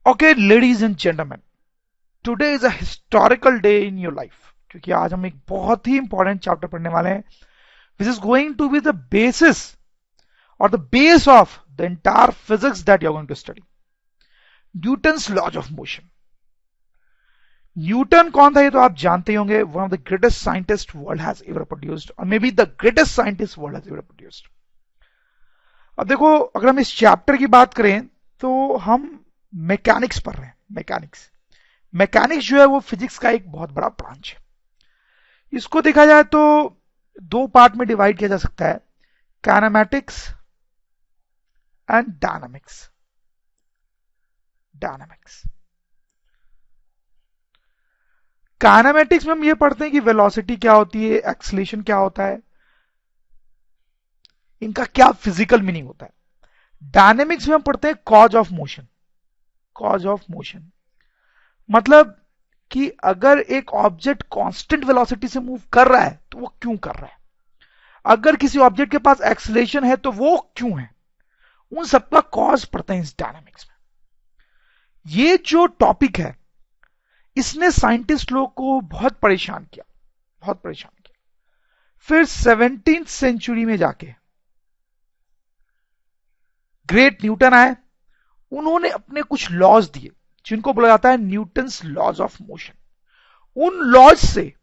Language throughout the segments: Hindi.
Okay, ladies and gentlemen, today is a historical day in your life क्योंकि आज हम एक बहुत ही इंपॉर्टेंट चैप्टर पढ़ने वाले हैं which is going to be the basis or the base of the entire physics that you're going to study. Newton's laws of motion. Newton कौन था ये तो आप जानते ही होंगे. One of the greatest scientist world has ever produced और maybe the greatest scientist world has ever produced. अब देखो, अगर हम इस चैप्टर की बात करें तो हम मैकेनिक्स पढ़ रहे हैं. मैकेनिक्स जो है वो फिजिक्स का एक बहुत बड़ा ब्रांच है. इसको देखा जाए तो दो पार्ट में डिवाइड किया जा सकता है, काइनेमैटिक्स एंड डायनामिक्स. काइनेमैटिक्स में हम ये पढ़ते हैं कि वेलोसिटी क्या होती है, एक्सीलरेशन क्या होता है, इनका क्या फिजिकल मीनिंग होता है. डायनेमिक्स में हम पढ़ते हैं कॉज ऑफ मोशन. मतलब कि अगर एक ऑब्जेक्ट कांस्टेंट वेलोसिटी से मूव कर रहा है तो वो क्यों कर रहा है, अगर किसी ऑब्जेक्ट के पास एक्सीलरेशन है तो वो क्यों है, उन सबका कॉज पढ़ते हैं इस डायनामिक्स में. ये जो टॉपिक है इसने साइंटिस्ट लोग को बहुत परेशान किया. फिर 17th सेंचुरी में जाके ग्रेट न्यूटन आए. उन्होंने अपने कुछ लॉज दिए जिनको बोला जाता है न्यूटन्स लॉज ऑफ मोशन. उन लॉज से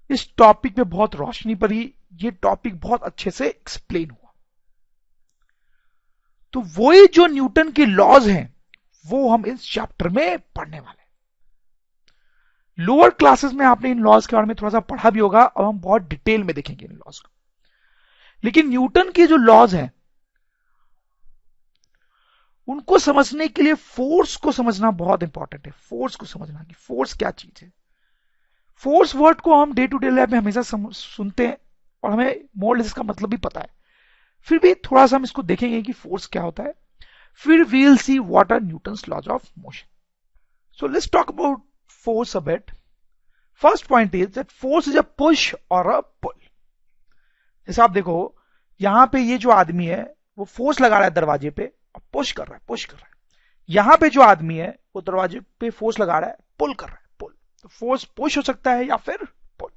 इस टॉपिक पे बहुत रोशनी पड़ी, ये टॉपिक बहुत अच्छे से एक्सप्लेन हुआ. तो वही जो न्यूटन के लॉज हैं वो हम इस चैप्टर में पढ़ने वाले हैं. लोअर क्लासेस में आपने इन लॉज के बारे में थोड़ा सा पढ़ा भी होगा और हम बहुत डिटेल में देखेंगे इन लॉज को. लेकिन न्यूटन के जो लॉज हैं उनको समझने के लिए फोर्स को समझना बहुत इंपॉर्टेंट है. फोर्स को समझना कि फोर्स क्या चीज है. फोर्स वर्ड को हम डे टू डे लाइफ में हमेशा सुनते हैं और हमें मोर लेस इसका मतलब भी पता है. फिर भी थोड़ा सा हम इसको देखेंगे कि फोर्स क्या होता है. फिर we will see what are Newton's laws of motion. So let's talk about force a bit. First point is that force is a push or a पुल. जैसे आप देखो, यहां पे ये जो आदमी है वो फोर्स लगा रहा है दरवाजे पे और पुश कर रहा है. यहां पे जो आदमी है वो दरवाजे पे फोर्स लगा रहा है, पुल कर रहा है. तो फोर्स पुश हो सकता है या फिर pull.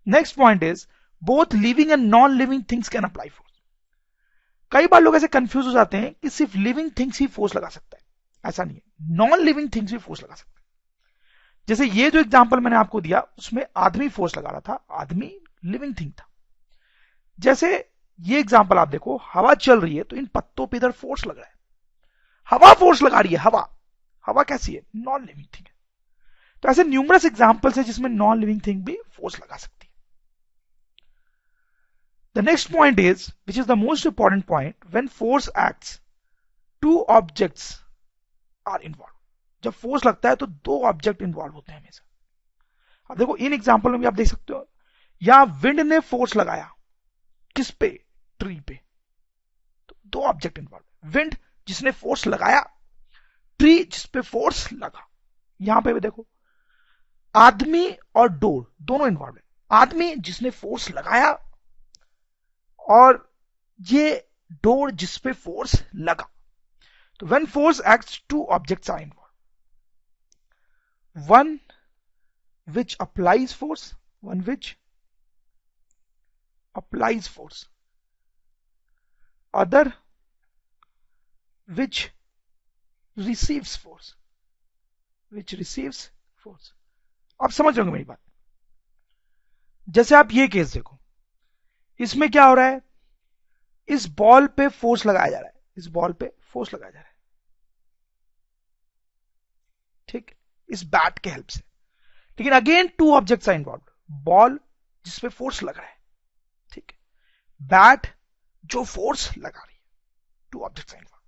Next point is both living and non living things can apply force. कई बार लोग ऐसे कंफ्यूज हो जाते हैं कि सिर्फ लिविंग थिंग्स ही फोर्स लगा सकता है. ऐसा नहीं है, नॉन लिविंग थिंग्स भी फोर्स लगा सकता है. जैसे ये जो एग्जांपल मैंने आपको दिया उसमें आदमी फोर्स लगा रहा था, आदमी लिविंग थिंग था. जैसे ये एग्जांपल आप देखो, हवा चल रही है तो इन पत्तों पे इधर फोर्स लग रहा है. हवा फोर्स लगा रही है. हवा कैसी है, नॉन लिविंग थिंग है. तो ऐसे न्यूमरस एग्जांपल्स है जिसमें नॉन लिविंग थिंग भी फोर्स लगा सकती है. The next point is which is the most important point, when force acts two objects are involved. जब फोर्स लगता है तो दो ऑब्जेक्ट इन्वॉल्व होते हैं हमेशा. अब देखो इन एग्जांपल में भी आप देख सकते हो, यहां विंड ने फोर्स लगाया किस पे, ट्री पे. तो दो ऑब्जेक्ट इन्वॉल्व, विंड जिसने फोर्स लगाया, ट्री जिस पे फोर्स लगा. यहां पे भी देखो आदमी और डोर दोनों इन्वॉल्व है. आदमी जिसने फोर्स लगाया और ये डोर जिस पे फोर्स लगा. तो when force acts two objects are involved, one which applies force, other which receives force. आप समझ रहे होंगे मेरी बात. जैसे आप ये केस देखो, इसमें क्या हो रहा है, इस बॉल पे फोर्स लगाया जा रहा है. ठीक, इस बैट के हेल्प से. लेकिन again two objects are involved, ball जिसपे फोर्स लग रहा है, ठीक है, बैट जो फोर्स लगा रही है. Two objects are involved.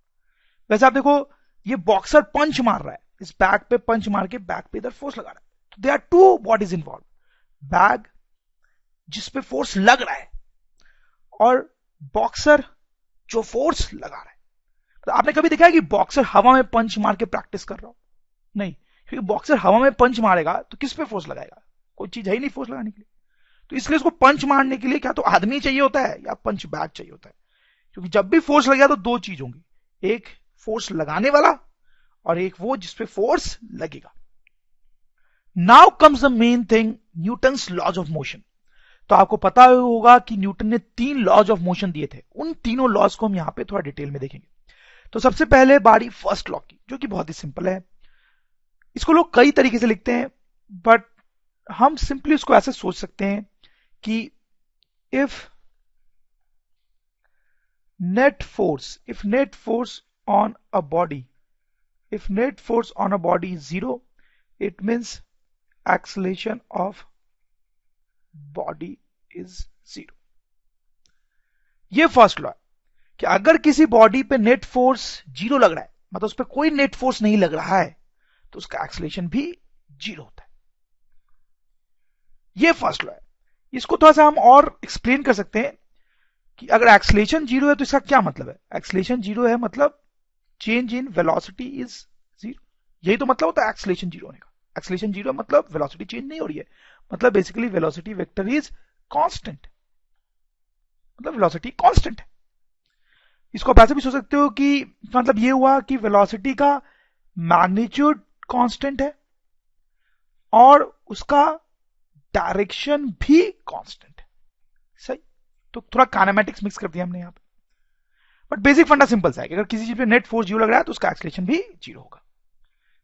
वैसे आप देखो, ये बॉक्सर पंच मार रहा है, इस बैग पे पंच मार के बैग पे इधर फोर्स लगा रहा है. तो they are two bodies involved, bag जिसपे फोर्स लग रहा है और बॉक्सर जो फोर्स लगा रहा है. तो आपने कभी देखा है कि बॉक्सर हवा में पंच मार के प्रैक्टिस कर रहा हो? नहीं, क्योंकि बॉक्सर हवा में पंच मारेगा तो किस पे फोर्स लगाएगा, कोई चीज है ही नहीं फोर्स लगाने के लिए. तो इसलिए उसको पंच मारने के लिए क्या तो आदमी चाहिए होता है या पंच बैग चाहिए होता है. क्योंकि जब भी फोर्स लगेगा तो दो चीज होंगी, एक फोर्स लगाने वाला और एक वो जिसपे फोर्स लगेगा। Now comes the main thing, Newton's laws of motion. तो आपको पता होगा कि न्यूटन ने 3 लॉज ऑफ मोशन दिए थे, उन तीनों लॉज को हम यहां पे थोड़ा डिटेल में देखेंगे। तो सबसे पहले बारी फर्स्ट लॉ की, जो कि बहुत ही सिंपल है। इसको लोग कई तरीके से लिखते हैं, बट हम सिंपली उसको ऐसे सोच सकते हैं कि if net force on a body, if net force on a body is zero, it means acceleration of body is zero। ये फर्स्ट लॉ है कि अगर किसी बॉडी पे नेट फोर्स जीरो लग रहा है, मतलब उस पर कोई नेट फोर्स नहीं लग रहा है, तो उसका एक्सलेशन भी जीरो होता है। ये फर्स्ट लॉ है। इसको थोड़ा सा हम और एक्सप्लेन कर सकते हैं कि अगर एक्सलेशन जीरो है तो इसका क्या मतलब है। एक्सलेशन जीरो है मतलब change in velocity is zero, यही तो मतलब होता है एक्सलेशन जीरो होने का। एक्सलेशन जीरो मतलब वेलोसिटी चेंज नहीं हो रही है, मतलब basically velocity vector is constant, मतलब वेलोसिटी कांस्टेंट है। इसको आप ऐसे भी सोच सकते हो कि मतलब ये हुआ कि वेलोसिटी का मैग्नीट्यूड कांस्टेंट है और उसका डायरेक्शन भी कांस्टेंट है। सही, तो थोड़ा काइनेमेटिक्स मिक्स कर दिया हमने यहां पे, बट बेसिक फंडा सिंपल सा है कि अगर किसी चीज पे नेट फोर्स जीरो लग रहा है तो उसका एक्सलेशन भी जीरो होगा।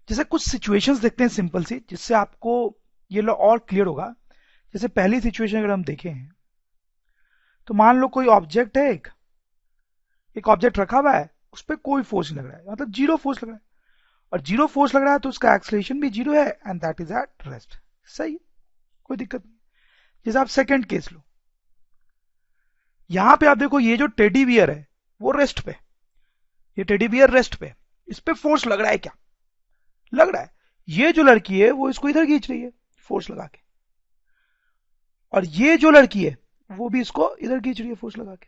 जैसे कुछ सिचुएशंस देखते हैं सिंपल सी, जिससे आपको ये लो और क्लियर होगा। जैसे पहली सिचुएशन अगर हम देखें, तो मान लो कोई ऑब्जेक्ट है, एक ऑब्जेक्ट रखा हुआ है, उस पर कोई फोर्स नहीं लग रहा है, मतलब जीरो फोर्स लग रहा है, और जीरो फोर्स लग रहा है तो उसका एक्सलेशन भी जीरो है and that is at rest. सही, कोई दिक्कत नहीं। जैसे आप सेकेंड केस लो, यहां पे आप देखो ये जो टेडी बियर है वो रेस्ट पे, ये टेडी बियर रेस्ट पे, इस पे फोर्स लग रहा है क्या? लग रहा है। ये जो लड़की है वो इसको इधर खींच रही है फोर्स लगा के, और ये जो लड़की है वो भी इसको इधर खींच रही है फोर्स लगा के।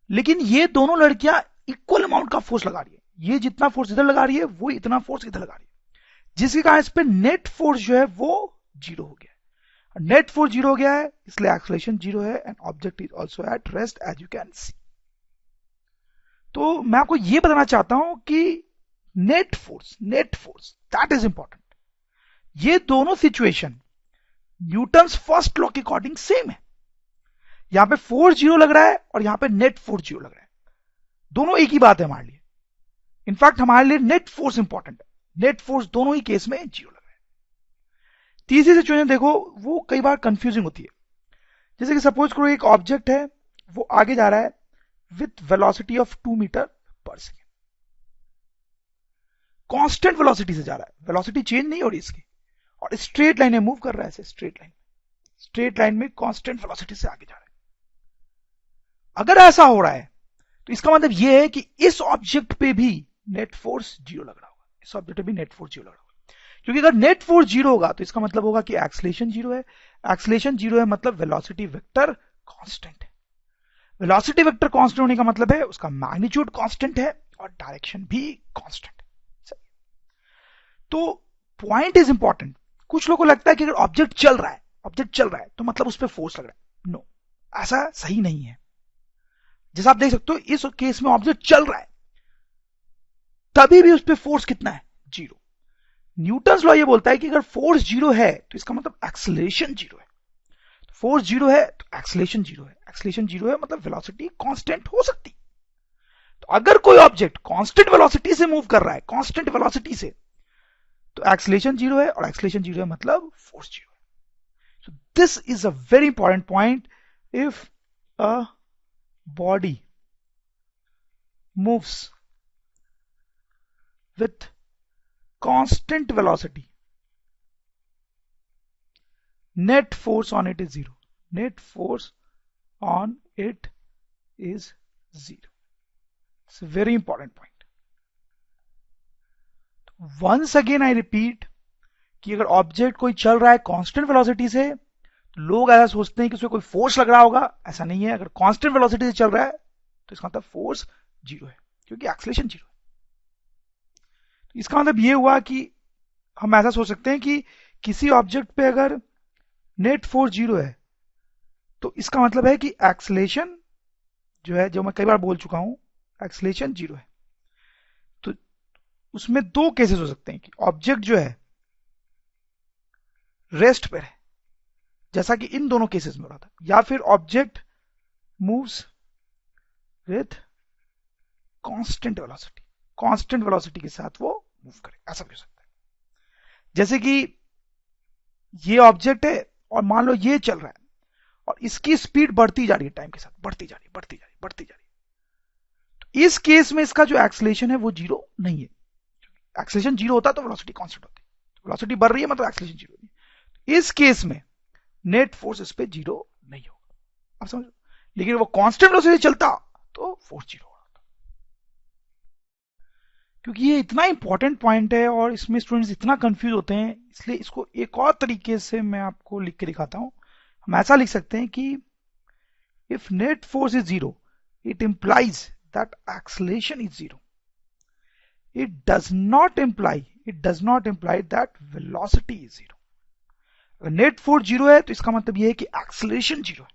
लेकिन ये दोनों लड़कियां इक्वल अमाउंट का फोर्स लगा रही है, ये जितना फोर्स इधर लगा रही है वो इतना फोर्स इधर लगा रही है, जिसके कारण इस पे नेट फोर्स जो है वो जीरो हो गया है। नेट फोर्स जीरो हो गया है इसलिए एक्सलेशन जीरो है and object is also at rest as you can see. तो मैं आपको यह बताना चाहता हूं कि net force that is important. ये दोनों सिचुएशन न्यूटन्स फर्स्ट लॉ के अकॉर्डिंग सेम है। यहां पे फोर्स जीरो लग रहा है और यहां पे नेट फोर्स जीरो लग रहा है, दोनों एक ही बात है हमारे लिए। इनफैक्ट हमारे लिए नेट फोर्स इंपॉर्टेंट है, नेट फोर्स दोनों ही केस में जीरो लग रहा है। तीसरी सिचुएशन देखो, वो कई बार कंफ्यूजिंग होती है। जैसे कि सपोज करो एक ऑब्जेक्ट है, वो आगे जा रहा है विथ वेलोसिटी ऑफ 2 मीटर पर सेकेंड, कांस्टेंट वेलोसिटी से जा रहा है, वेलोसिटी चेंज नहीं हो रही इसकी, और स्ट्रेट लाइन में मूव कर रहा है, ऐसे स्ट्रेट लाइन में कांस्टेंट वेलोसिटी से आगे जा रहा है। अगर ऐसा हो रहा है तो इसका मतलब यह है कि इस ऑब्जेक्ट पे भी नेट फोर्स जीरो लग रहा होगा, इस ऑब्जेक्ट पे भी नेट फोर्स जीरो लग रहा होगा। क्योंकि अगर नेट फोर्स जीरो होगा तो इसका मतलब होगा कि एक्सलेशन जीरो है, एक्सलेशन जीरो है मतलब वेलोसिटी वेक्टर कांस्टेंट है। वेलोसिटी वेक्टर कांस्टेंट होने का मतलब है उसका मैग्नीट्यूड कांस्टेंट है और डायरेक्शन भी कांस्टेंट है। तो पॉइंट इज इंपॉर्टेंट। कुछ लोगों को लगता है कि अगर ऑब्जेक्ट चल रहा है तो मतलब उस पर फोर्स लग रहा है। नो, ऐसा सही नहीं है। जैसा आप देख सकते हो इस केस में ऑब्जेक्ट चल रहा है, तभी भी उस पर फोर्स कितना है? जीरो। न्यूटन्स लॉ ये बोलता है कि अगर फोर्स जीरो है तो इसका मतलब एक्सलेशन जीरो है। फोर्स जीरो है तो एक्सलेशन जीरो है, एक्सलेशन जीरो है मतलब वेलोसिटी कांस्टेंट हो सकती। तो अगर कोई ऑब्जेक्ट कांस्टेंट वेलोसिटी से मूव कर रहा है, कांस्टेंट वेलोसिटी से, तो एक्सलेशन जीरो है, और एक्सलेशन जीरो है मतलब फोर्स जीरो है। So this is a very important point. If a body moves with constant velocity, net force on it is zero, net force on it is zero. It's a very important point. Once again I repeat कि अगर ऑब्जेक्ट कोई चल रहा है कांस्टेंट वेलोसिटी से, तो लोग ऐसा सोचते हैं कि उसमें कोई फोर्स लग रहा होगा। ऐसा नहीं है। अगर कांस्टेंट वेलोसिटी से चल रहा है तो इसका मतलब फोर्स जीरो है, क्योंकि एक्सलेशन जीरो है। इसका मतलब ये हुआ कि हम ऐसा सोच सकते हैं कि किसी ऑब्जेक्ट पे अगर नेट फोर्स जीरो है तो इसका मतलब है कि एक्सलेशन जो है, जो मैं कई बार बोल चुका हूं, एक्सलेशन जीरो है। तो उसमें दो केसेस हो सकते हैं कि ऑब्जेक्ट जो है रेस्ट पर है, जैसा कि इन दोनों केसेस में हो रहा था, या फिर object moves with constant velocity, constant velocity के साथ वो मूव करे, ऐसा भी हो सकता है। जैसे कि ये ऑब्जेक्ट है और मान लो ये चल रहा है और इसकी स्पीड बढ़ती जा रही है, टाइम के साथ बढ़ती जा रही है, बढ़ती जा रही है, बढ़ती जा रही है। तो इस केस में इसका जो एक्सेलेरेशन है वो जीरो नहीं है। एक्सेलेरेशन जीरो होता तो वेलोसिटी कांस्टेंट होती, वेलोसिटी बढ़ रही है मतलब एक्सेलेरेशन जीरो नहीं है। इस केस में नेट फोर्स इस पे जीरो नहीं होगा, आप समझो। लेकिन वो कांस्टेंट वेलोसिटी चलता तो फोर्स जीरो होगा। क्योंकि ये इतना इंपॉर्टेंट पॉइंट है और इसमें स्टूडेंट्स इतना कंफ्यूज होते हैं, इसलिए इसको एक और तरीके से मैं आपको लिख के दिखाता हूं। हम ऐसा लिख सकते हैं कि if net force is zero it implies that acceleration is zero, it does not imply that velocity is zero. अगर नेट फोर्स जीरो है तो इसका मतलब यह है कि एक्सेलरेशन जीरो है।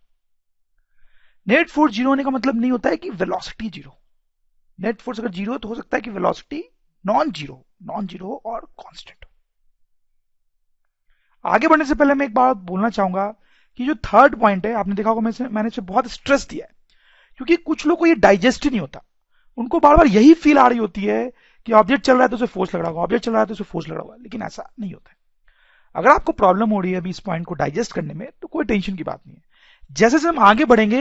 नेट फोर्स जीरो होने का मतलब नहीं होता है कि वेलोसिटी जीरो। नेट फोर्स अगर जीरो तो हो सकता है कि वेलोसिटी नॉन जीरो हो और कांस्टेंट हो। आगे बढ़ने से पहले मैं एक बात बोलना चाहूंगा कि जो थर्ड पॉइंट है, आपने देखा होगा मैंने इसे बहुत स्ट्रेस दिया है, क्योंकि कुछ लोग को ये डाइजेस्ट ही नहीं होता। उनको बार बार यही फील आ रही होती है कि ऑब्जेक्ट चल रहा है तो उसे फोर्स लग रहा होगा, ऑब्जेक्ट चल रहा है तो उसे फोर्स लग रहा होगा, लेकिन ऐसा नहीं होता है। अगर आपको प्रॉब्लम हो रही है अभी इस पॉइंट को डाइजेस्ट करने में तो कोई टेंशन की बात नहीं है। जैसे जैसे हम आगे बढ़ेंगे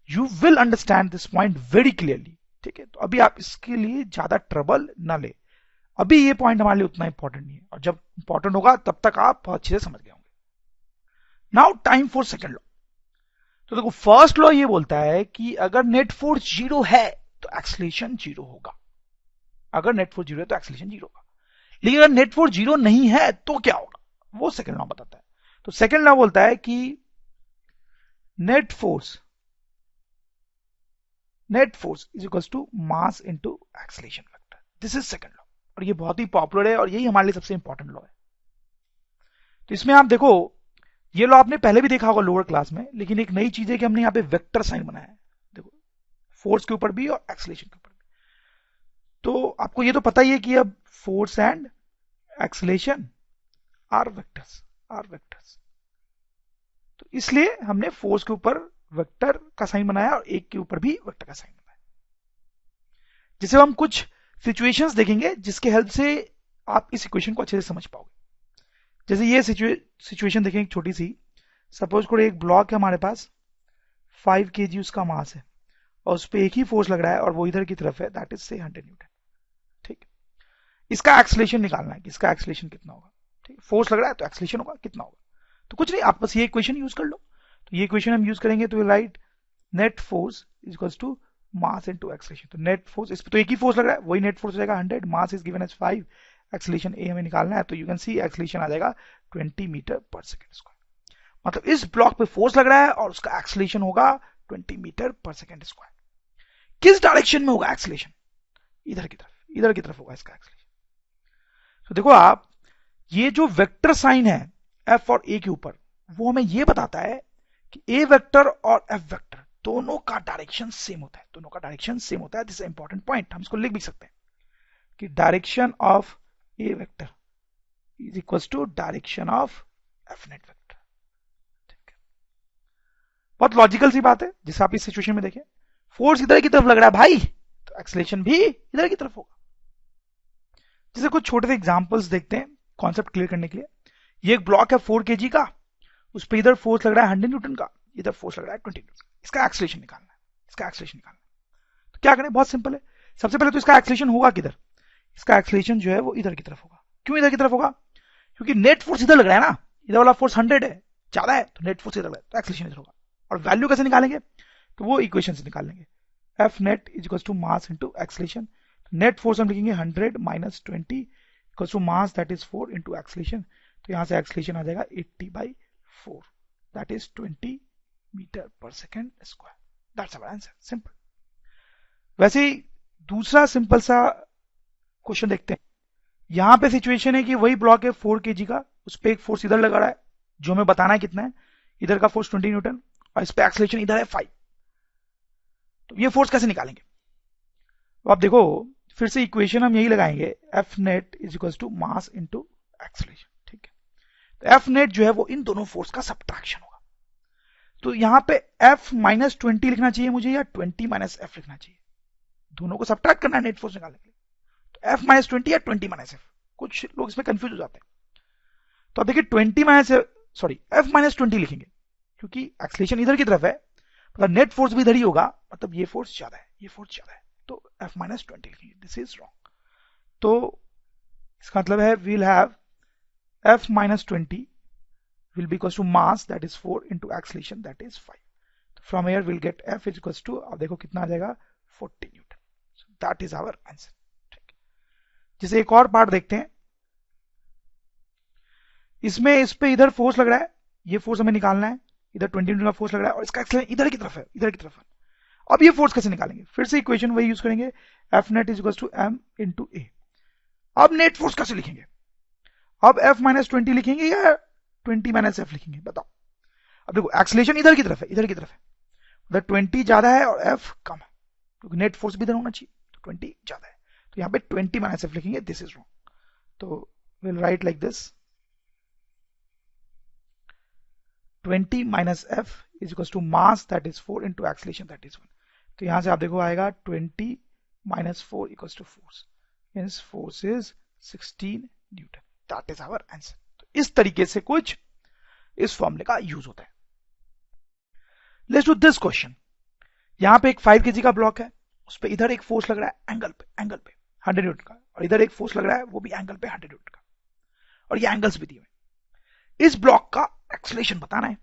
you will understand this point very clearly, ठीक है। तो अभी आप इसके लिए ज्यादा ट्रबल ना ले, अभी ये पॉइंट हमारे लिए उतना इंपॉर्टेंट नहीं है, और जब इंपॉर्टेंट होगा तब तक आप बहुत अच्छे से समझ गए होंगे। Now time for second law. तो देखो फर्स्ट लॉ ये बोलता है कि अगर नेट फोर्स जीरो है तो एक्सेलरेशन जीरो होगा। अगर नेट फोर्स जीरो है तो एक्सेलरेशन जीरो होगा। लेकिन अगर नेट फोर्स जीरो नहीं है तो क्या होगा, वो सेकंड लॉ बताता है। तो सेकंड लॉ बोलता है कि net force is equal to mass into acceleration vector. This is second law, और ये बहुत ही पॉपुलर है और यही हमारे लिए सबसे इंपॉर्टेंट लॉ है। तो इसमें आप देखो ये लॉ आपने पहले भी देखा होगा लोअर क्लास में, लेकिन एक नई चीज है कि हमने यहाँ पे वेक्टर साइन बनाया है। देखो फोर्स के ऊपर भी और एक्सेलरेशन के ऊपर भी। तो आपको ये तो पता ही है कि अब force and acceleration are vectors. तो इसलिए हमने फोर्स के ऊपर वेक्टर का साइन बनाया और एक के ऊपर भी वेक्टर का साइन बनाया। जिसे हम कुछ सिचुएशंस देखेंगे जिसके हेल्प से आप इस इक्वेशन को अच्छे से समझ पाओगे। जैसे ये सिचुएशन देखें एक छोटी सी। सपोज करो एक ब्लॉक है हमारे पास, 5 kg उसका मास है और उस पर एक ही फोर्स लग रहा है और वो इधर की तरफ है, दैट इज से 100 न्यूटन। ठीक, इसका एक्सेलरेशन निकालना है कि इसका एक्सेलरेशन कितना होगा। ठीक, फोर्स लग रहा है तो एक्सेलरेशन होगा कितना होगा। तो कुछ नहीं, आप बस ये इक्वेशन यूज कर लो। तो ये इक्वेशन हम यूज करेंगे तो right net force is equal to mass into acceleration. तो नेट फोर्स, इस पे तो एक ही फोर्स लग रहा है, वही नेट फोर्स हो जाएगा 100, mass is given as 5, acceleration a हमें निकालना है। तो यू कैन सी एक्सेलरेशन आ जाएगा 20 मीटर पर सेकंड स्क्वायर। मतलब इस ब्लॉक पे फोर्स लग रहा है और उसका एक्सेलरेशन होगा 20 मीटर पर सेकंड स्क्वायर। किस डायरेक्शन में होगा एक्सेलरेशन, इधर की तरफ होगा इसका एक्सेलरेशन। तो देखो आप, ये जो वेक्टर साइन है एफ और ए के ऊपर, वो हमें ये बताता है कि ए वेक्टर और एफ वेक्टर दोनों का डायरेक्शन सेम होता है। दिस इज इंपॉर्टेंट पॉइंट, हम इसको लिख भी सकते हैं कि direction of a vector is equal to direction of F net vector. ठीक है, बहुत लॉजिकल सी बात है। जैसे आप इस सिचुएशन में देखें, फोर्स इधर की तरफ लग रहा है भाई, तो एक्सेलरेशन भी इधर की तरफ होगा। जैसे कुछ छोटे से एग्जांपल्स देखते हैं कॉन्सेप्ट क्लियर करने के लिए। ये एक ब्लॉक है 4 kg का, उस पर इधर फोर्स लग रहा है 100 न्यूटन का, इधर फोर्स लग रहा है 20 न्यूटन। इसका एक्सेलरेशन निकालना है। तो क्या करें, बहुत सिंपल है। सबसे पहले तो इसका एक्सेलरेशन होगा किधर, इसका एक्सेलरेशन जो है वो इधर की तरफ होगा। क्यों इधर की तरफ होगा, क्योंकि नेट फोर्स इधर लग रहा है ना, इधर वाला फोर्स 100 है, ज्यादा है, तो नेट फोर्स इधर लग रहा है तो एक्सेलरेशन इधर होगा। और वैल्यू कैसे निकालेंगे, तो वो इक्वेशन से निकाल लेंगे। F net is equal to mass into acceleration. Net force हम लिखेंगे 100 minus 20 equal to mass that is 4 into acceleration. तो यहां से एक्सेलरेशन आ जाएगा 80/4, दैट इज 20 मीटर पर second square. That's our answer, simple. वैसे ही दूसरा सिंपल सा क्वेश्चन देखते हैं। यहां पे सिचुएशन है कि वही ब्लॉक है 4 kg का, उस पर एक फोर्स इधर लगा रहा है जो हमें बताना है कितना है, इधर का फोर्स 20 न्यूटन और इस पे एक्सेलरेशन इधर है 5। तो ये फोर्स कैसे निकालेंगे, तो आप देखो फिर से इक्वेशन हम यही लगाएंगे, F net is equal to mass into acceleration, ठीक है। तो एफ नेट जो है वो इन दोनों फोर्स का सब्ट्रैक्शन होगा। तो यहां पे एफ माइनस 20 लिखना चाहिए मुझे या 20 माइनस एफ लिखना चाहिए, दोनों को सब्ट्रैक्ट करना है नेट फोर्स निकालने के लिए। तो एफ माइनस 20 या 20 माइनस एफ, कुछ लोग इसमें कंफ्यूज हो जाते हैं। तो अब देखिए 20 माइनस सॉरी एफ माइनस 20 लिखेंगे क्योंकि एक्सलेशन इधर की तरफ है, मतलब नेट फोर्स भी इधर ही होगा, मतलब ये फोर्स ज्यादा है, ये फोर्स ज्यादा है, तो एफ माइनस 20 लिखेंगे, दिस इज रॉन्ग। तो इसका मतलब है we'll have F minus 20 will be equals to mass that is 4 into acceleration that is 5. So from here we'll get F is equals to, अब देखो कितना आ जाएगा 40 Newton. So that is our answer। ठीक, जैसे एक और पार्ट देखते हैं, इसमें इस पे इधर फोर्स लग रहा है, ये फोर्स हमें निकालना है, इधर 20 न्यूटन का फोर्स लग रहा है और इसका एक्सेलरेशन इधर की तरफ है, इधर की तरफ है। अब ये फोर्स कैसे निकालेंगे, फिर से इक्वेशन वही यूज करेंगे, F net is equals to M into A। अब नेट फोर्स कैसे लिखेंगे, अब F माइनस 20 लिखेंगे या 20 माइनस एफ लिखेंगे, बताओ। अब देखो एक्सेलरेशन इधर की तरफ है, इधर की तरफ है, उधर 20 ज्यादा है और एफ कम है, क्योंकि नेट फोर्स भी इधर होना चाहिए, तो 20 ज्यादा है, तो यहाँ पे 20 माइनस एफ लिखेंगे, दिस इज रॉन्ग। तो will write like this, 20 minus F is equal to mass that is 4 into acceleration that is 1। तो यहां से आप देखो आएगा 20 minus 4 equal to force, means force is 16 newton, that is our answer. इस तरीके से कुछ इस फॉर्मूले का यूज होता है। लेट्स डू दिस क्वेश्चन, यहां पे एक 5 kg का ब्लॉक है, उस पे इधर एक फोर्स लग रहा है एंगल पे 100 न्यूटन का, और इधर एक फोर्स लग रहा है वो भी एंगल पे 100 न्यूटन का, और ये एंगल्स भी दिए हुए। इस ब्लॉक का एक्सेलरेशन बताना है।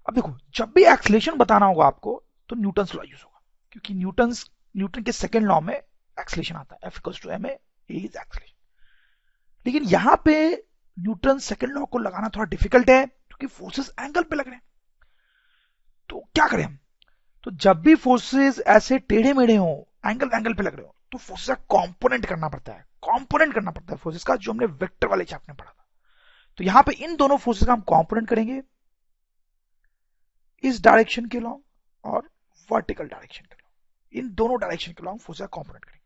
अब देखो जब भी एक्सेलरेशन बताना होगा आपको तो न्यूटन्स लॉ यूज होगा, क्योंकि न्यूटन के सेकेंड लॉ में एक्सेलरेशन आता है, F equals to ma is acceleration. लेकिन यहां पे न्यूटन सेकेंड लॉ को लगाना थोड़ा डिफिकल्ट है क्योंकि फोर्सेस एंगल पे लग रहे हैं। तो क्या करें हम, तो जब भी फोर्सेस ऐसे टेढ़े मेढ़े हो, एंगल पे लग रहे हो, तो फोर्सेस का कंपोनेंट करना पड़ता है, फोर्सेस का, जो हमने वेक्टर वाले चैप्टर में पढ़ा था। तो यहां पे इन दोनों फोर्सेस का हम कंपोनेंट करेंगे, इस डायरेक्शन के लॉन्ग और वर्टिकल डायरेक्शन के लॉन्ग, इन दोनों डायरेक्शन के लॉन्ग फोर्सेस का कंपोनेंट करेंगे।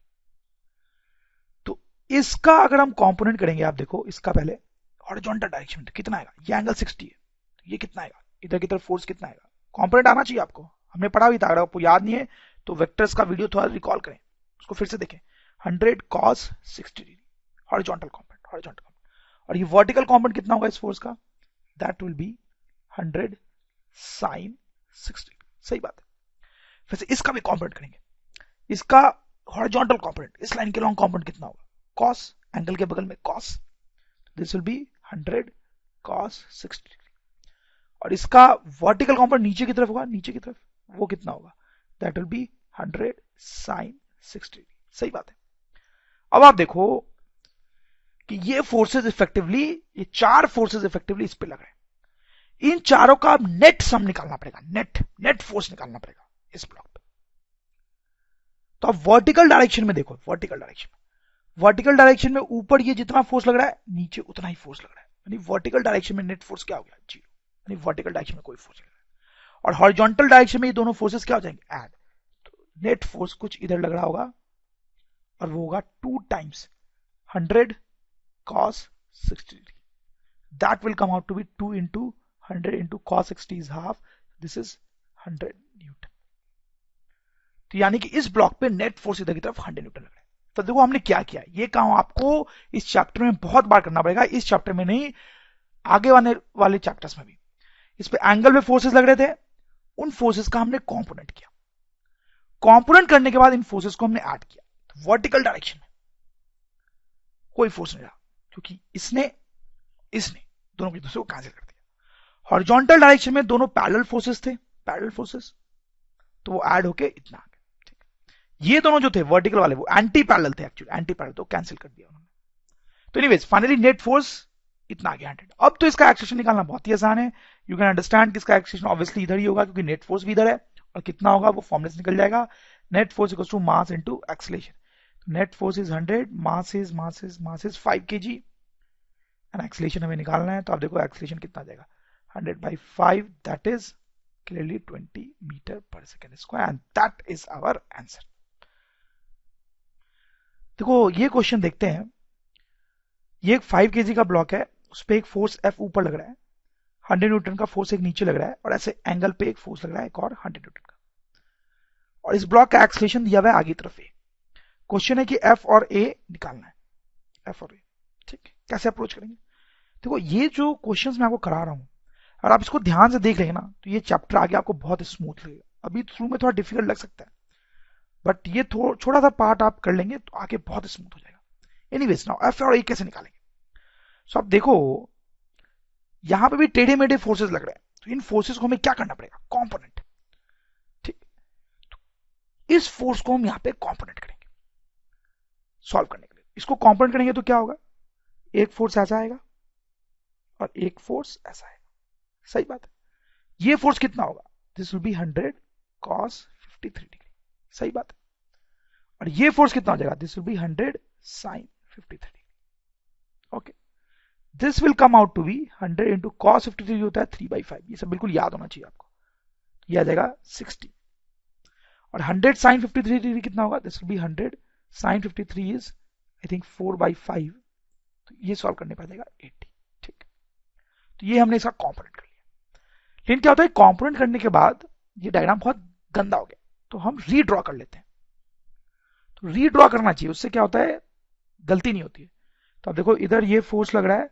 तो इसका अगर हम कंपोनेंट करेंगे, आप देखो इसका पहले हॉरिजॉन्टल डायरेक्शन में कितना आएगा, ये एंगल 60 है, तो ये कितना आएगा, इधर की तरफ फोर्स कितना आएगा, कंपोनेंट आना चाहिए आपको, हमने पढ़ा भी था, अगर आपको याद नहीं है तो वेक्टर्स का वीडियो थोड़ा रिकॉल करें, उसको फिर से देखें। 100 cos 60 डिग्री हॉरिजॉन्टल कंपोनेंट, और ये वर्टिकल कंपोनेंट कितना होगा इस फोर्स का, that will be 100 sin 60 degree, सही बात है। फिर से इसका भी कंपोनेंट करेंगे, इसका हॉरिजॉन्टल कंपोनेंट, इस लाइन के लॉन्ग कंपोनेंट कितना होगा, cos, एंगल के बगल में cos, this will be 100 cos 60 degree, और इसका वर्टिकल कंपोनेंट नीचे की तरफ होगा, नीचे की तरफ, वो कितना होगा, that will be 100 sin 60 degree, सही बात है। अब आप देखो कि ये फोर्सेस इफेक्टिवली, ये 4 फोर्सेस इफेक्टिवली इस पे लग रहे हैं, इन चारों का अब नेट सम निकालना पड़ेगा, नेट फोर्स निकालना पड़ेगा इस ब्लॉक पे। तो अब वर्टिकल डायरेक्शन में देखो, वर्टिकल डायरेक्शन में ऊपर ये जितना फोर्स लग रहा है, नीचे उतना ही फोर्स लग रहा है, यानी वर्टिकल डायरेक्शन में नेट फोर्स क्या हो गया, 0, यानी वर्टिकल डायरेक्शन में कोई फोर्स नहीं लग रहा है। और हॉरिजॉन्टल डायरेक्शन में ये दोनों फोर्सेस क्या हो जाएंगे, ऐड, तो नेट फोर्स कुछ इधर लग रहा होगा, और वो होगा 2 times 100 cos 60 degree, that will come out to be 2 into 100 into cos 60 is half, this is 100 newton. तो यानी कि इस ब्लॉक पे नेट फोर्स इधर की तरफ 100 न्यूटन लग रहा है। तो देखो हमने क्या किया, ये काम आपको इस चैप्टर में बहुत बार करना पड़ेगा, इस चैप्टर में नहीं, आगे वाले चैप्टर्स में भी। इस पे एंगल में फोर्सेस लग रहे थे, उन फोर्सेस का हमने कंपोनेंट किया, कंपोनेंट करने के बाद इन फोर्सेस को हमने ऐड किया। तो वर्टिकल डायरेक्शन में कोई फोर्स नहीं रहा, क्योंकि इसने दोनों एक दूसरे को कैंसिल कर दिया। हॉरिजॉन्टल डायरेक्शन में दोनों पैरेलल फोर्सेस थे, तो वो ऐड होके इतना आ गया। ये दोनों जो थे वर्टिकल वाले, वो एंटी पैरेलल थे, एक्चुअली एंटी पैरेलल, तो कैंसिल कर दिया उन्होंने। तो एनीवेज फाइनली नेट फोर्स इतना आ गया 100। अब तो इसका एक्सेलरेशन निकालना बहुत ही आसान है, यू कैन अंडरस्टैंड कि इसका एक्सेलरेशन ऑब्वियसली इधर ही होगा, क्योंकि नेट फोर्स भी इधर है, और कितना होगा वो फॉर्मूले से निकल जाएगा, net force equals to mass into acceleration. Net force is 100, mass is 5 kg, and acceleration हमें निकालना है। तो आप देखो एक्सेलरेशन कितना आ जाएगा, 100/5, that is clearly 20 meter per second square, and that is our answer. देखो ये क्वेश्चन देखते हैं। ये एक 5 kg का ब्लॉक है, उस पर एक फोर्स F ऊपर लग रहा है, 100 न्यूटन का फोर्स एक नीचे लग रहा है, और ऐसे एंगल पे एक फोर्स लग रहा है एक और 100 न्यूटन का, और इस ब्लॉक का एक्सलेशन दिया हुआ है आगे तरफ ए। क्वेश्चन है कि F और A निकालना है, F और A। ठीक है, कैसे अप्रोच करेंगे? देखो ये जो क्वेश्चंस मैं आपको करा रहा हूं, अगर आप इसको ध्यान से देख लेंगे ना तो ये चैप्टर आगे आपको बहुत स्मूथ लगेगा। अभी शुरू में थोड़ा डिफिकल्ट लग सकता है, बट ये थोड़ा सा पार्ट आप कर लेंगे तो आगे बहुत स्मूथ हो जाएगा। एनीवेज नाउ एफ और ए कैसे निकालेंगे? सो आप देखो यहां पे भी टेढ़े मेढ़े फोर्सेस लग रहे हैं, तो इन फोर्सेस को हमें क्या करना पड़ेगा? कॉम्पोनेंट। ठीक, तो इस फोर्स को हम यहां पे कॉम्पोनेंट करेंगे सॉल्व करने के लिए। इसको कॉम्पोनेंट करेंगे तो क्या होगा? एक फोर्स ऐसा आएगा और एक फोर्स ऐसा आएगा। सही बात है। ये फोर्स कितना होगा? This will be 100 cos 53 degree. सही बात है। और ये फोर्स कितना हो जाएगा? This will be 100 sin 53 degree. Okay, this will come out to be 100 into cos 53 होता है 3/5। ये सब बिल्कुल याद होना चाहिए आपको। ये आ जाएगा 60। और 100 sin 53 डिग्री कितना होगा? This will be 100 sin 53 is I think 4/5, तो ये सॉल्व करने पर जाएगा 80। ठीक, तो ये हमने इसका कॉम्पोनेंट कर लिया। लेकिन क्या होता है, कॉम्पोनेंट करने के बाद ये डायग्राम बहुत गंदा हो गया, तो हम रीड्रॉ कर लेते हैं। तो रीड्रॉ करना चाहिए, उससे क्या होता है, गलती नहीं होती है। तो अब देखो इधर ये फोर्स लग रहा है,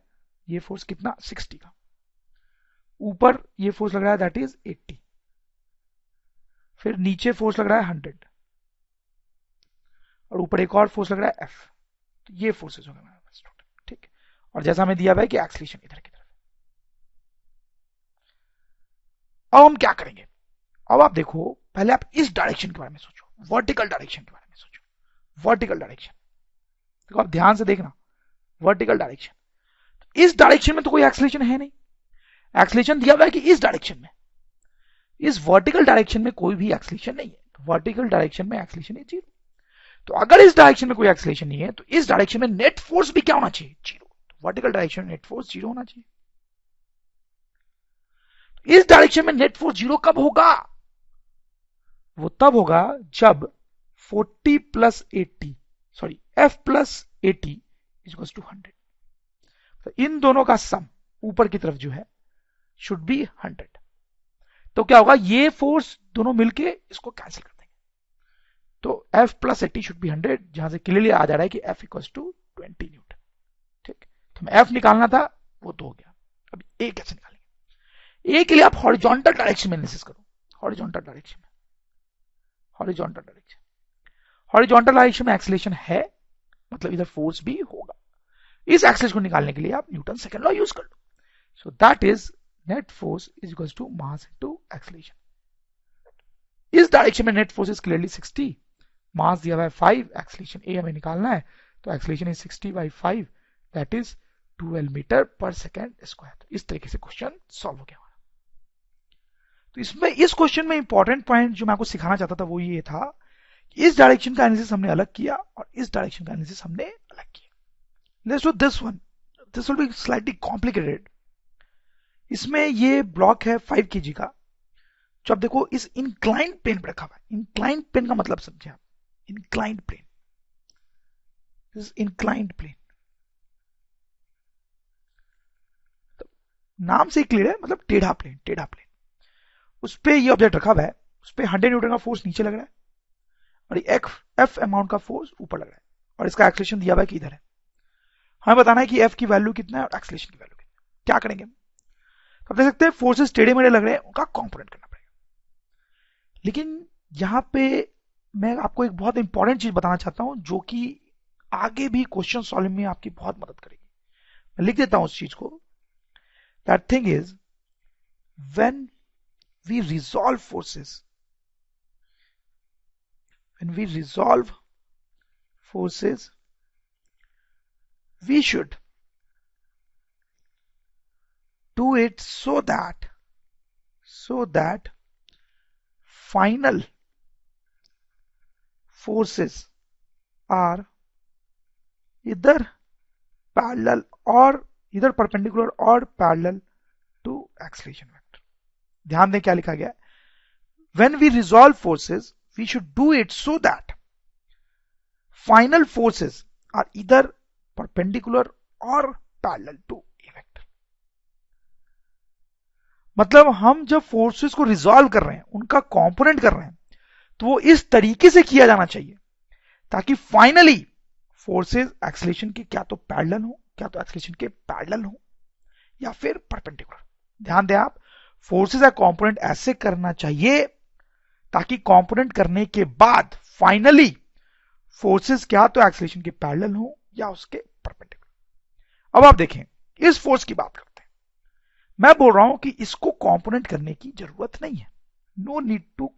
ये फोर्स कितना? 60 का। ऊपर ये फोर्स लग रहा है दैट इज 80। फिर नीचे फोर्स लग रहा है 100, और ऊपर एक और फोर्स लग रहा है F। तो ये फोर्सेस हो गए हमारे पास टोटल। ठीक, और जैसा हमें दिया हुआ है कि एक्सलेशन इधर की तरफ। अब हम क्या करेंगे? अब आप देखो, पहले आप इस डायरेक्शन के बारे में सोचो, वर्टिकल डायरेक्शन के बारे में सोचो। वर्टिकल डायरेक्शन, देखो आप ध्यान से देखना, वर्टिकल डायरेक्शन। इस डायरेक्शन में तो कोई एक्सलेशन है नहीं, एक्सलेशन दिया हुआ है कि इस डायरेक्शन में। इस वर्टिकल डायरेक्शन में कोई भी एक्सलेशन नहीं है, तो वर्टिकल डायरेक्शन में एक्सलेशन है 0। तो अगर इस डायरेक्शन में कोई एक्सलेशन नहीं है तो इस डायरेक्शन में नेट फोर्स भी क्या होना चाहिए? 0। तो वर्टिकल डायरेक्शन में नेट फोर्स 0 होना चाहिए। इस डायरेक्शन में नेट फोर्स 0 कब होगा? वो तब होगा जब 40 plus 80, sorry F plus 80 equals to 100। तो इन दोनों का सम ऊपर की तरफ जो है शुड बी 100। तो क्या होगा, ये फोर्स दोनों मिलके इसको कैंसिल कर देंगे, तो F प्लस 80 शुड बी 100, जहां से क्लियरली आ जा रहा है कि F इक्वल्स टू 20 न्यूटन। ठीक, तो F निकालना था, वो तो हो गया। अब A कैसे निकालेंगे? A के लिए आप हॉरिजॉन्टल डायरेक्शन में एनालिसिस करो। हॉरिजॉन्टल डायरेक्शन में, हॉरिजॉन्टल डायरेक्शन, हॉरिजॉन्टल डायरेक्शन में एक्सेलरेशन है, मतलब इधर फोर्स भी होगा। इस एक्सेलरेशन को निकालने के लिए आप न्यूटन सेकंड लॉ यूज कर लो। So that is net force is equal to mass into acceleration. इस डायरेक्शन में net force is clearly 60, mass दिया हुआ है 5, एक्सेलरेशन ए हमें निकालना है, तो acceleration is 60/5, that is 12 metre पर सेकेंड स्क्वायर। तो इस तरीके से क्वेश्चन सॉल्व हो गया हमारा। तो इसमें इस क्वेश्चन में इंपॉर्टेंट पॉइंट जो मैं आपको सिखाना चाहता था वो ये था कि इस डायरेक्शन का एनालिसिस हमने अलग किया और इस डायरेक्शन का एनालिसिस हमने अलग किया। Let's do this one, this will be slightly complicated. इसमें ये ब्लॉक है 5 kg का, जो आप देखो इस इंक्लाइंड प्लेन पर रखा हुआ है। इंक्लाइंड प्लेन का मतलब समझे आप, inclined plane, this inclined plane, तो नाम से क्लियर है, मतलब टेढ़ा प्लेन, टेढ़ा प्लेन। उस पे ये ऑब्जेक्ट रखा हुआ है, उस पे 100 न्यूटन का फोर्स नीचे लग रहा है और F अमाउंट का फोर्स ऊपर लग रहा है, और इसका एक्सेलरेशन दिया हुआ है कि इधर है। हमें बताना है कि F की वैल्यू कितना है और एक्सेलरेशन की वैल्यू कितना है। क्या करेंगे? तो आप देख सकते हैं फोर्सेस टेढ़े मेढ़े लग रहे हैं, उनका कॉम्पोनेंट करना पड़ेगा। लेकिन यहां पे मैं आपको एक बहुत इंपॉर्टेंट चीज बताना चाहता हूं जो कि आगे भी क्वेश्चन सॉल्व में आपकी बहुत मदद करेगी। मैं लिख देता हूं उस चीज को। That thing is when we resolve forces, when we resolve forces, we should do it so that final forces are either parallel or either perpendicular or parallel to acceleration vector। ध्यान दें क्या लिखा गया है, when we resolve forces we should do it so that final forces are इधर परपेंडिकुलर और पैरेलल टू ए वेक्टर। मतलब हम जब फोर्सेस को रिजॉल्व कर रहे हैं, उनका कंपोनेंट कर रहे हैं, तो वो इस तरीके से किया जाना चाहिए ताकि फाइनली फोर्सेस एक्सीलरेशन के क्या तो पैरेलल हो, क्या तो एक्सीलरेशन के पैरेलल हो, या फिर परपेंडिकुलर। ध्यान दें आप, फोर्सेस का कंपोनेंट ऐसे करना चाहिए ताकि कंपोनेंट करने के बाद फाइनली फोर्सेस क्या तो एक्सीलरेशन के पैरेलल हो या उसके परपेंडिकुलर। अब आप देखें, इस फोर्स की बात करते हैं। मैं बोल रहा हूं कि इसको कंपोनेंट करने की जरूरत नहीं है। No need to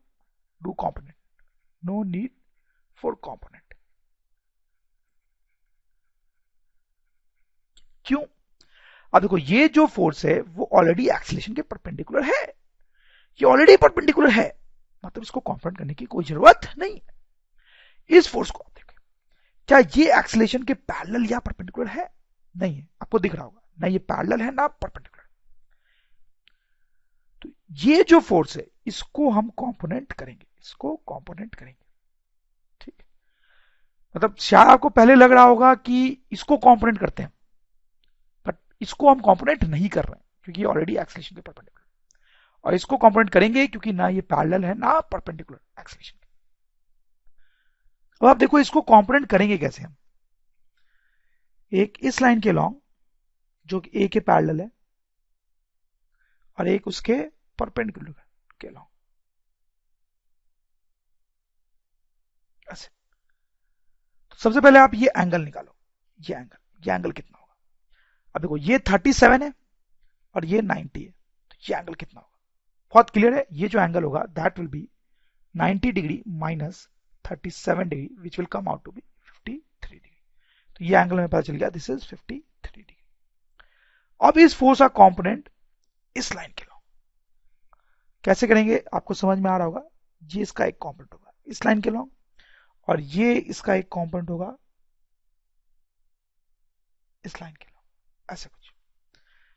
do component, no need for component. क्यों? अब देखो, ये जो फोर्स है वो ऑलरेडी एक्सीलरेशन के परपेंडिकुलर है, ये ऑलरेडी परपेंडिकुलर है, मतलब इसको कंपोनेंट करने की कोई जरूरत नहीं है। इस फोर्स को आप देखें, क्या ये एक्सीलरेशन के पैरेलल या परपेंडिकुलर है? नहीं है। आपको दिख रहा होगा, ना ये पैरेलल है ना परपेंडिकुलर। तो ये जो फोर्स है इसको हम कंपोनेंट करेंगे, इसको कंपोनेंट करेंगे। ठीक है, मतलब शायद आपको पहले लग रहा होगा कि इसको कंपोनेंट करते हैं, बट इसको हम कंपोनेंट नहीं कर रहे हैं क्योंकि ऑलरेडी एक्सीलरेशन के परपेंडिकुलर। और इसको कंपोनेंट करेंगे क्योंकि ना ये पैरेलल है ना परपेंडिकुलर एक्सीलरेशन। अब आप देखो, इसको कंपोनेंट करेंगे कैसे हम। एक इस लाइन के लॉन्ग जो कि ए के पैरेलल है, और एक उसके परपेंडिकुलर के लॉन्ग, ऐसे। तो सबसे पहले आप ये एंगल निकालो, ये एंगल कितना होगा। अब देखो, ये 37 है और ये 90 है, तो ये एंगल कितना होगा? बहुत क्लियर है, ये जो एंगल होगा that will be 90 degree minus 37 degree, which will come out to be 53 degree. तो ये एंगल हमें पता चल गया, दिस इज 53 डिग्री। अब इस फोर्स का कंपोनेंट इस लाइन के लॉन्ग कैसे करेंगे आपको समझ में आ रहा होगा। ये इसका एक कंपोनेंट होगा इस लाइन के लॉन्ग, और ये इसका एक कंपोनेंट होगा इस लाइन के लॉन्ग, ऐसे कुछ।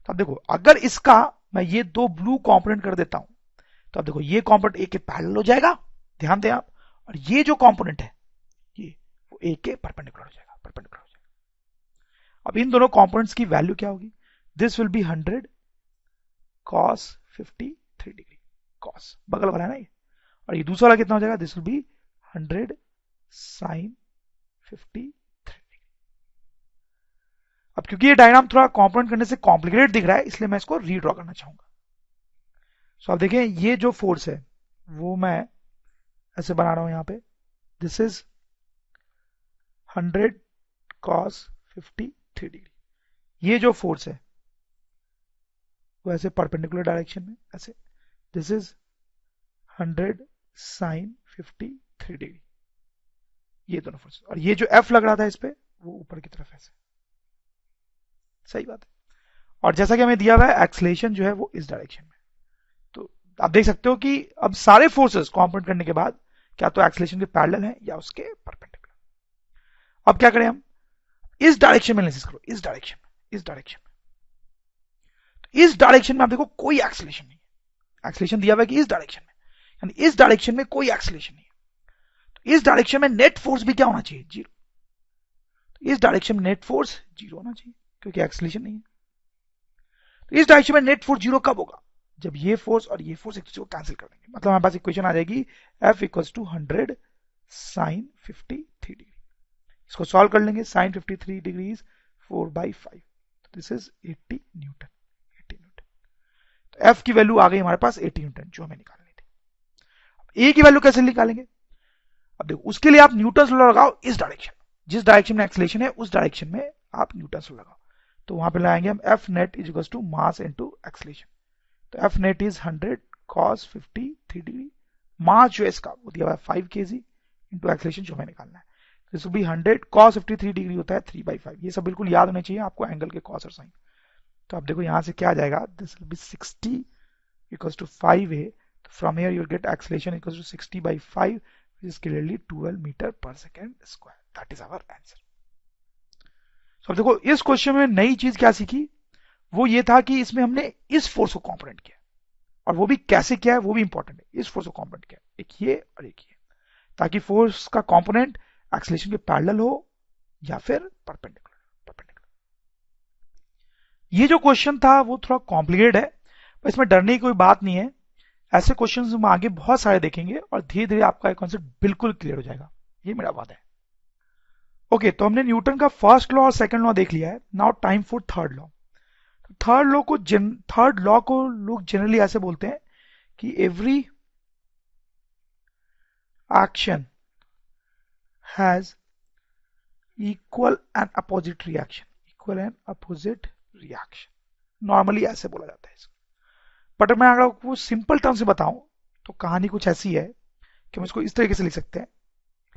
तो अब देखो, अगर इसका मैं ये दो ब्लू कंपोनेंट कर देता हूं, तो अब देखो ये कंपोनेंट ए के पैरेलल हो जाएगा, ध्यान दें आप, और ये जो कंपोनेंट है ये वो ए के परपेंडिकुलर हो जाएगा, परपेंडिकुलर हो जाएगा। अब इन दोनों कंपोनेंट्स की वैल्यू क्या होगी? This will be 100 cos 53 degree, cos बगल वाला है ना ये, और ये दूसरा वाला कितना हो जाएगा? This will be 100 sin 53 degree. अब क्योंकि ये डायग्राम थोड़ा कंपोनेंट करने से कॉम्प्लिकेटेड दिख रहा है, इसलिए मैं इसको रीड्रॉ करना चाहूंगा। सो आप देखें, ये जो फोर्स है वो मैं ऐसे बना रहा हूं यहां पे, दिस इज 100 cos 53 डिग्री। ये जो फोर्स है वो ऐसे परपेंडिकुलर डायरेक्शन में, ऐसे, दिस इज 100 sin 53 डिग्री, ये दोनों फोर्स। और ये जो F लग रहा था इस पे, वो ऊपर की तरफ ऐसे, सही बात है। और जैसा कि हमें दिया हुआ है एक्सीलरेशन जो है वो इस डायरेक्शन में, तो आप देख सकते हो कि अब सारे फोर्सेस कंपोनेंट करने के बाद क्या तो एक्सीलरेशन के पैरेलल है या उसके परपेंडिकुलर। अब क्या करें हम? इस डायरेक्शन में एनालिसिस करो, इस डायरेक्शन में, इस डायरेक्शन में। तो इस डायरेक्शन में आप देखो कोई एक्सीलरेशन नहीं है, एक्सीलरेशन दिया हुआ है कि इस डायरेक्शन में, यानी इस डायरेक्शन में कोई एक्सीलरेशन नहीं है। तो इस डायरेक्शन में नेट फोर्स भी क्या होना चाहिए? 0। तो इस डायरेक्शन में नेट फोर्स 0 होना चाहिए क्योंकि एक्सीलरेशन नहीं है। तो इस डायरेक्शन में नेट फोर्स 0 कब होगा? जब ये फोर्स और ये फोर्स एक दूसरे को कैंसिल कर देंगे। मतलब हमारे पास इक्वेशन आ जाएगी F equals to 100 sin 53 degree. इसको सॉल्व कर लेंगे, sin 53 degree 4/5, this is 80 newton, 80 newton. तो F की वैल्यू आ गई हमारे पास 80 न्यूटन, जो हमें निकालनी थी। A की वैल्यू कैसे निकालेंगे? अब देखो, उसके लिए आप न्यूटन लॉ लगाओ इस डायरेक्शन, जिस डायरेक्शन में एक्सीलरेशन है उस डायरेक्शन में आप न्यूटन लॉ लगाओ। तो वहां पे लगाएंगे हम F net is equals to mass into acceleration. तो F net is 100 cos 53 degree, mass जो है इसका वो दिया हुआ है 5 kg इंटू एक्सीलरेशन जो हमें निकालना है। This will be 100 cos 53 degree होता है 3/5। ये सब बिल्कुल याद होने चाहिए आपको, एंगल के कॉस और साइन। तो आप देखो यहां से क्या आ जाएगा, this will be 60 equals to 5a। तो from here you will get acceleration equals to 60/5 which is clearly 12 metre पर second square. That is our answer. अब देखो, इस क्वेश्चन में नई चीज क्या सीखी, वो ये था कि इसमें हमने इस फोर्स को कंपोनेंट किया, और वो भी कैसे किया है वो भी इंपॉर्टेंट है। इस फोर्स को कंपोनेंट किया, एक ये और एक ये, ताकि फोर्स का कंपोनेंट एक्सेलरेशन के पैरेलल हो या फिर परपेंडिकुलर। ये जो क्वेश्चन था वो थोड़ा कॉम्प्लिकेटेड है, पर इसमें डरने की कोई बात नहीं है। ऐसे क्वेश्चंस हम आगे बहुत सारे देखेंगे और धीरे धीरे आपका कॉन्सेप्ट बिल्कुल क्लियर हो जाएगा, ये मेरा वादा है। ओके, तो हमने न्यूटन का फर्स्ट लॉ और सेकंड लॉ देख लिया है। Now time for third law. Third law को लोग जनरली ऐसे बोलते हैं कि every action has equal and opposite reaction. Equal and opposite reaction normally ऐसे बोला जाता है इसको। बट मैं अगर आपको सिंपल टर्म से बताऊं तो कहानी कुछ ऐसी है कि हम इसको इस तरीके से लिख सकते हैं